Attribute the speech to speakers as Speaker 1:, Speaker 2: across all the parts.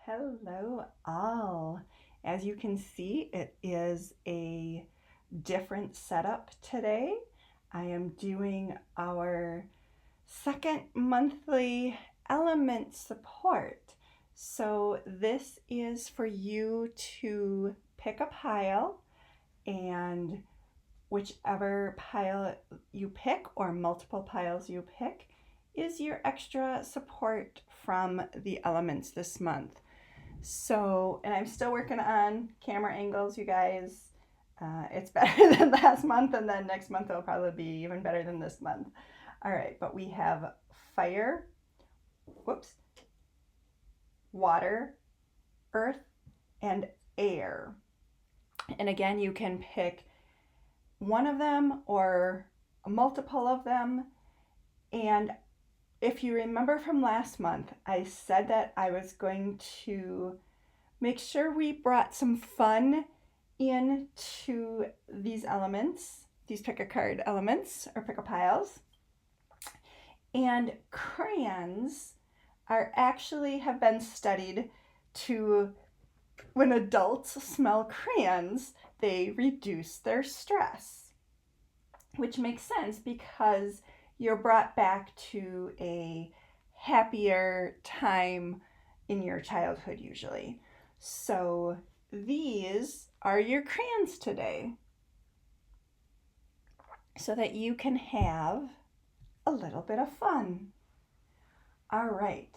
Speaker 1: Hello, all. As you can see, it is a different setup today. I am doing our second monthly element support. So, this is for you to pick a pile, and whichever pile you pick, or multiple piles you pick, is your extra support from the elements this month. So, and I'm still working on camera angles, you guys. It's better than last month, and then next month it'll probably be even better than this month. All right, but we have fire, whoops, water, earth, and air. And again, you can pick one of them or a multiple of them. And if you remember from last month, I said that I was going to make sure we brought some fun into these elements, these pick a card elements or pick a piles. And crayons are actually have been studied to, when adults smell crayons, they reduce their stress, which makes sense because you're brought back to a happier time in your childhood usually. So these are your crayons today so that you can have a little bit of fun. All right,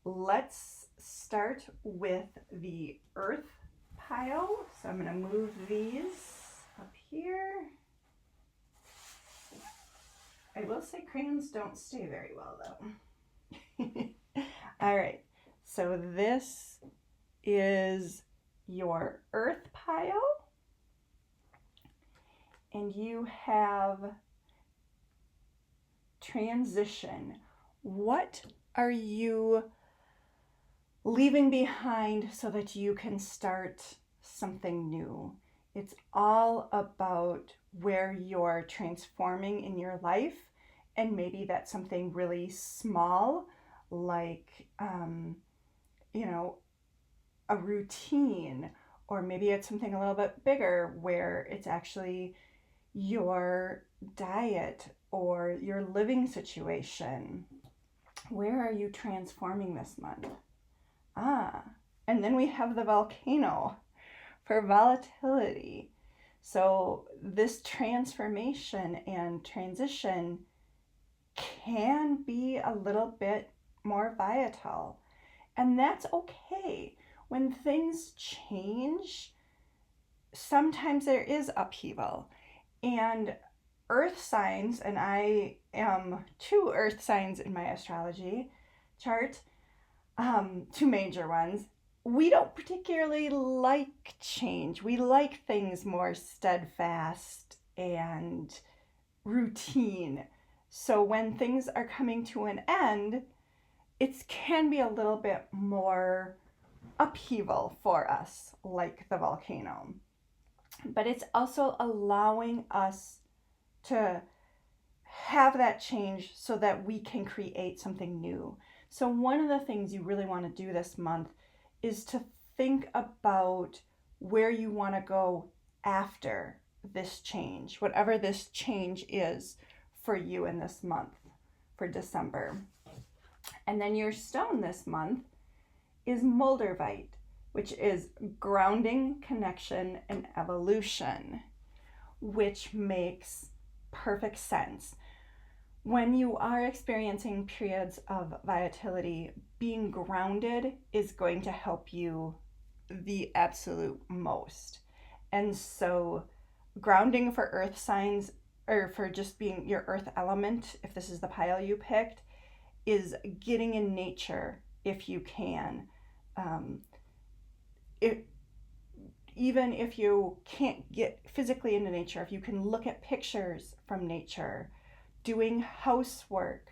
Speaker 1: let's start with the earth pile. So I'm going to move these up here. I will say crayons don't stay very well though. All right, so this is your earth pile, and you have transition. What are you leaving behind so that you can start something new? It's all about where you're transforming in your life, and maybe that's something really small, like a routine, or maybe it's something a little bit bigger where it's actually your diet or your living situation. Where are you transforming this month? And then we have the volcano for volatility. So this transformation and transition can be a little bit more volatile. And that's okay. When things change, sometimes there is upheaval. And earth signs, and I am 2 earth signs in my astrology chart, 2 major ones. We don't particularly like change. We like things more steadfast and routine. So when things are coming to an end, it can be a little bit more upheaval for us, like the volcano. But it's also allowing us to have that change so that we can create something new. So one of the things you really want to do this month is to think about where you want to go after this change, whatever this change is for you in this month, for December. And then your stone this month is Moldavite, which is grounding, connection, and evolution, which makes perfect sense. When you are experiencing periods of volatility, being grounded is going to help you the absolute most. And so grounding for earth signs, or for just being your earth element, if this is the pile you picked, is getting in nature if you can. Even if you can't get physically into nature, if you can look at pictures from nature, doing housework,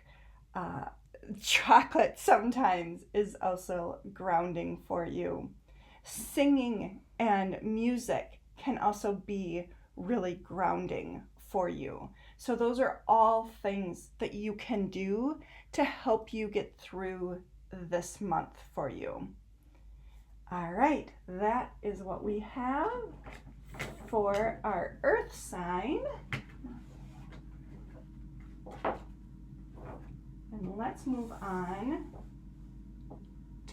Speaker 1: chocolate sometimes is also grounding for you. Singing and music can also be really grounding for you. So those are all things that you can do to help you get through this month for you. All right, that is what we have for our earth sign. And let's move on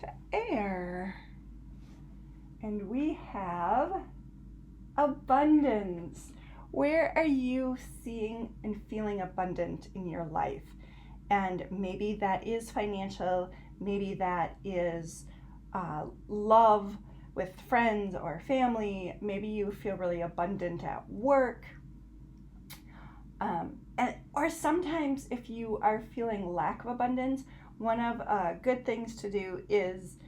Speaker 1: to air. And we have abundance. Where are you seeing and feeling abundant in your life? And maybe that is financial, maybe that is love with friends or family, maybe you feel really abundant at work. Or sometimes if you are feeling lack of abundance, one of good things to do is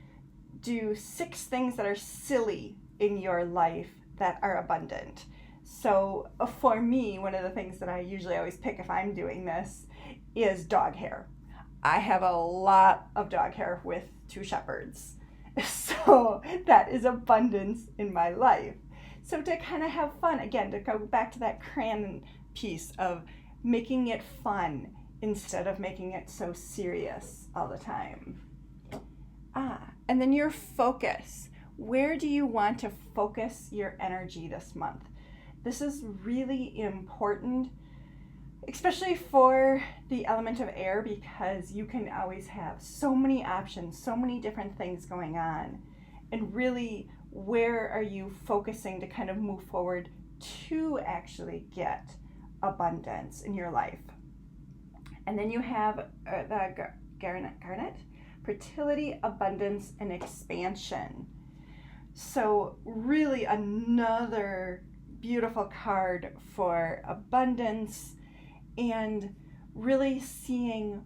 Speaker 1: do 6 things that are silly in your life that are abundant. So for me, one of the things that I usually always pick if I'm doing this is dog hair. I have a lot of dog hair with 2 shepherds. So that is abundance in my life. So to kind of have fun, again, to go back to that crayon piece of making it fun instead of making it so serious all the time. And then your focus. Where do you want to focus your energy this month? This is really important, especially for the element of air, because you can always have so many options, so many different things going on. And really, where are you focusing to kind of move forward to actually get abundance in your life? And then you have the garnet, fertility, abundance, and expansion. So really another beautiful card for abundance and really seeing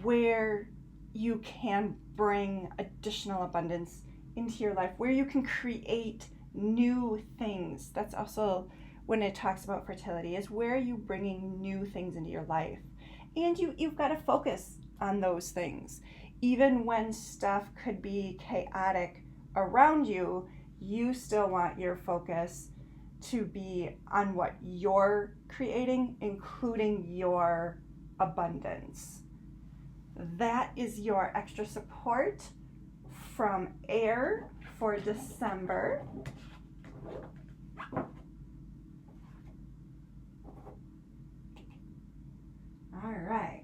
Speaker 1: where you can bring additional abundance into your life, where you can create new things. That's also when it talks about fertility, is where are you bringing new things into your life? And you've got to focus on those things. Even when stuff could be chaotic around you, you still want your focus to be on what you're creating, including your abundance. That is your extra support from air for December. All right,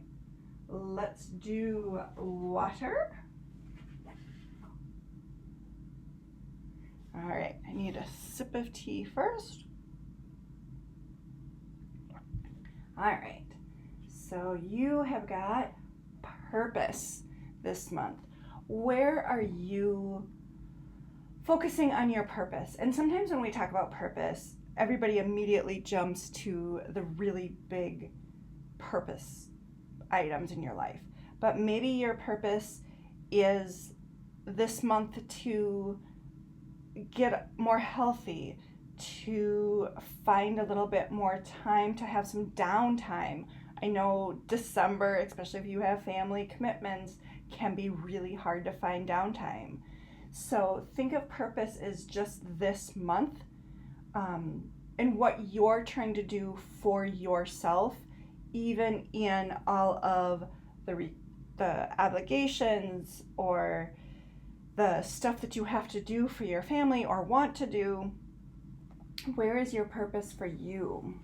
Speaker 1: let's do water. All right, I need a sip of tea first. All right, so you have got purpose this month. Where are you focusing on your purpose? And sometimes when we talk about purpose, everybody immediately jumps to the really big purpose items in your life. But maybe your purpose is this month to get more healthy, to find a little bit more time to have some downtime. I know December, especially if you have family commitments, can be really hard to find downtime. So think of purpose as just this month, and what you're trying to do for yourself, even in all of the obligations or the stuff that you have to do for your family or want to do. Where is your purpose for you?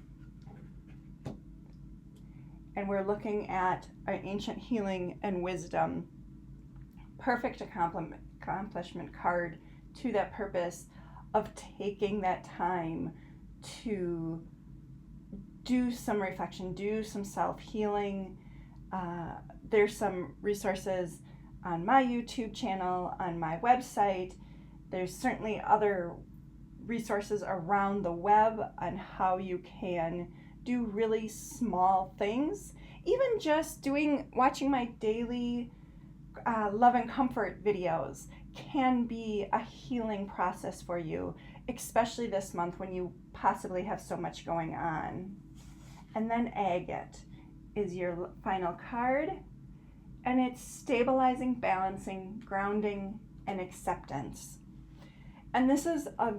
Speaker 1: And we're looking at an ancient healing and wisdom, perfect accomplishment card to that purpose of taking that time to do some reflection, do some self-healing. There's some resources on my YouTube channel, on my website. There's certainly other resources around the web on how you can do really small things. Even just watching my daily love and comfort videos can be a healing process for you, especially this month when you possibly have so much going on. And then agate is your final card, and it's stabilizing, balancing, grounding, and acceptance. And this is a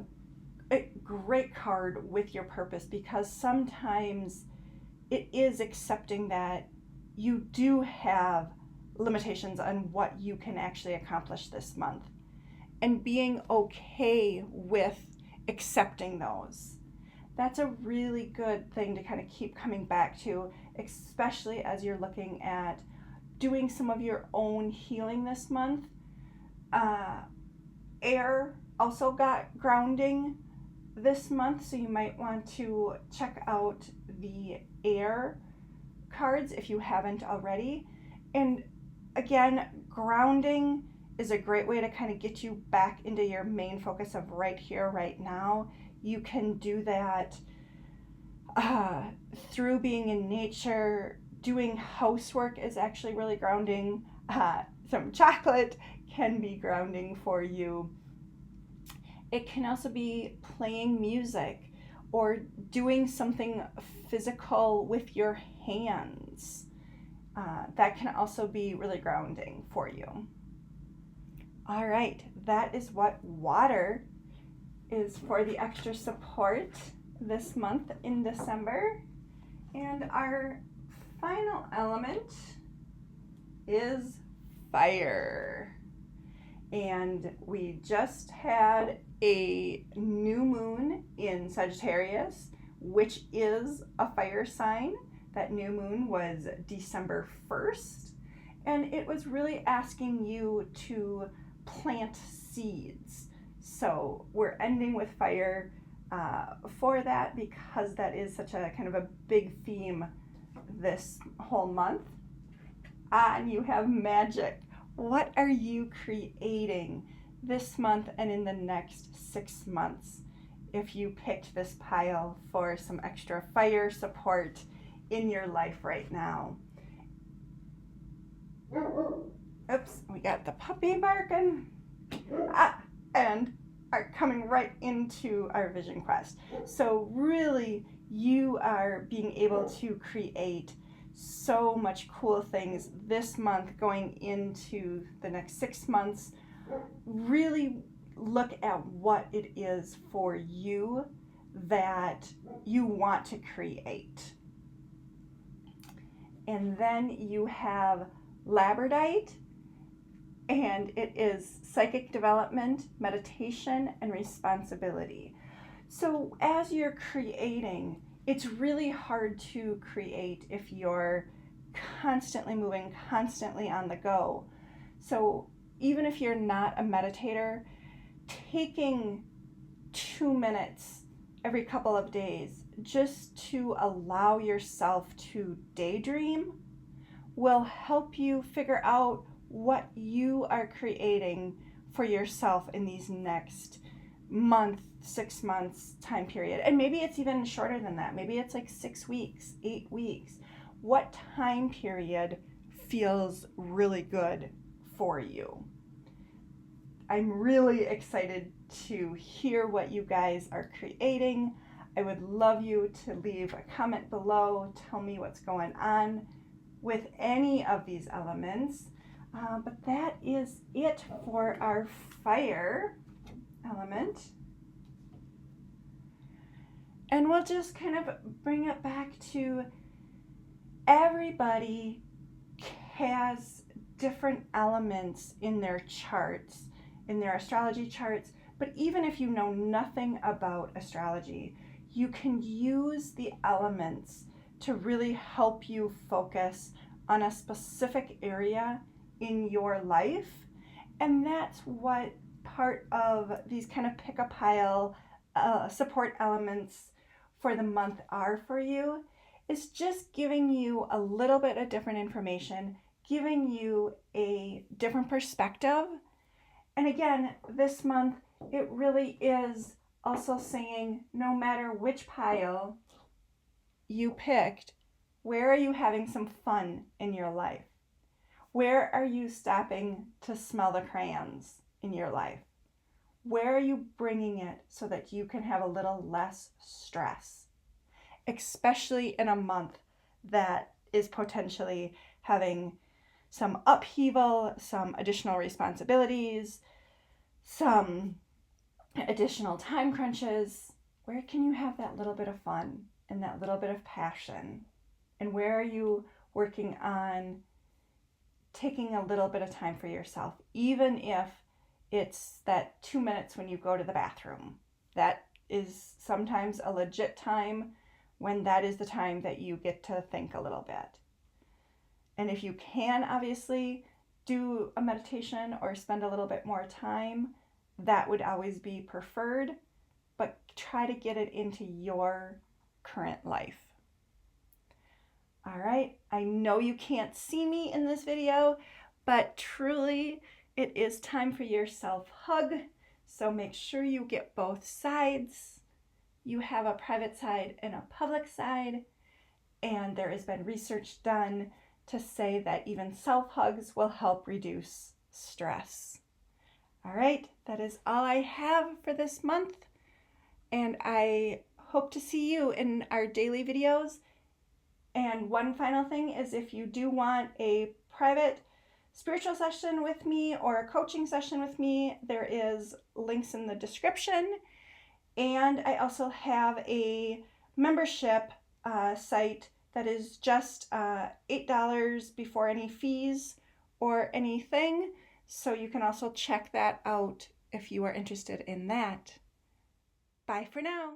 Speaker 1: great card with your purpose, because sometimes it is accepting that you do have limitations on what you can actually accomplish this month. and being okay with accepting those. That's a really good thing to kind of keep coming back to, especially as you're looking at doing some of your own healing this month. Uh, Air also got grounding this month, so you might want to check out the air cards if you haven't already. And again, grounding is a great way to kind of get you back into your main focus of right here, right now. You can do that through being in nature. Doing housework is actually really grounding. Some chocolate can be grounding for you. It can also be playing music or doing something physical with your hands. That can also be really grounding for you. All right, that is what water is for the extra support this month in December. And our final element is fire. And we just had a new moon in Sagittarius, which is a fire sign. That new moon was December 1st, and it was really asking you to plant seeds. So we're ending with fire for that, because that is such a kind of a big theme this whole month. And you have magic. What are you creating this month and in the next 6 months if you picked this pile for some extra fire support in your life right now? Oops, we got the puppy barking. And are coming right into our vision quest. So really, you are being able to create so much cool things this month going into the next 6 months. Really look at what it is for you that you want to create. And then you have labradorite, and it is psychic development, meditation, and responsibility. So as you're creating, it's really hard to create if you're constantly moving, constantly on the go. So even if you're not a meditator, taking 2 minutes every couple of days just to allow yourself to daydream will help you figure out what you are creating for yourself in these next month, 6 months time period. And maybe it's even shorter than that. Maybe it's like 6 weeks, 8 weeks. What time period feels really good for you? I'm really excited to hear what you guys are creating. I would love you to leave a comment below. Tell me what's going on with any of these elements. But that is it for our fire element. And we'll just kind of bring it back to everybody has different elements in their charts, in their astrology charts. But even if you know nothing about astrology, you can use the elements to really help you focus on a specific area in your life. And that's what part of these kind of pick a pile support elements for the month are for you, is just giving you a little bit of different information, giving you a different perspective. And again, this month, it really is also saying no matter which pile you picked, where are you having some fun in your life? Where are you stopping to smell the crayons in your life? Where are you bringing it so that you can have a little less stress? Especially in a month that is potentially having some upheaval, some additional responsibilities, some additional time crunches. Where can you have that little bit of fun and that little bit of passion? And where are you working on taking a little bit of time for yourself, even if It's that 2 minutes when you go to the bathroom. That is sometimes a legit time when that is the time that you get to think a little bit. And if you can obviously do a meditation or spend a little bit more time, that would always be preferred, but try to get it into your current life. All right, I know you can't see me in this video, but truly it is time for your self-hug. So make sure you get both sides. You have a private side and a public side, and there has been research done to say that even self-hugs will help reduce stress. All right, that is all I have for this month, and I hope to see you in our daily videos. And one final thing is, if you do want a private spiritual session with me or a coaching session with me, there is links in the description. And I also have a membership site that is just $8 before any fees or anything. So you can also check that out if you are interested in that. Bye for now.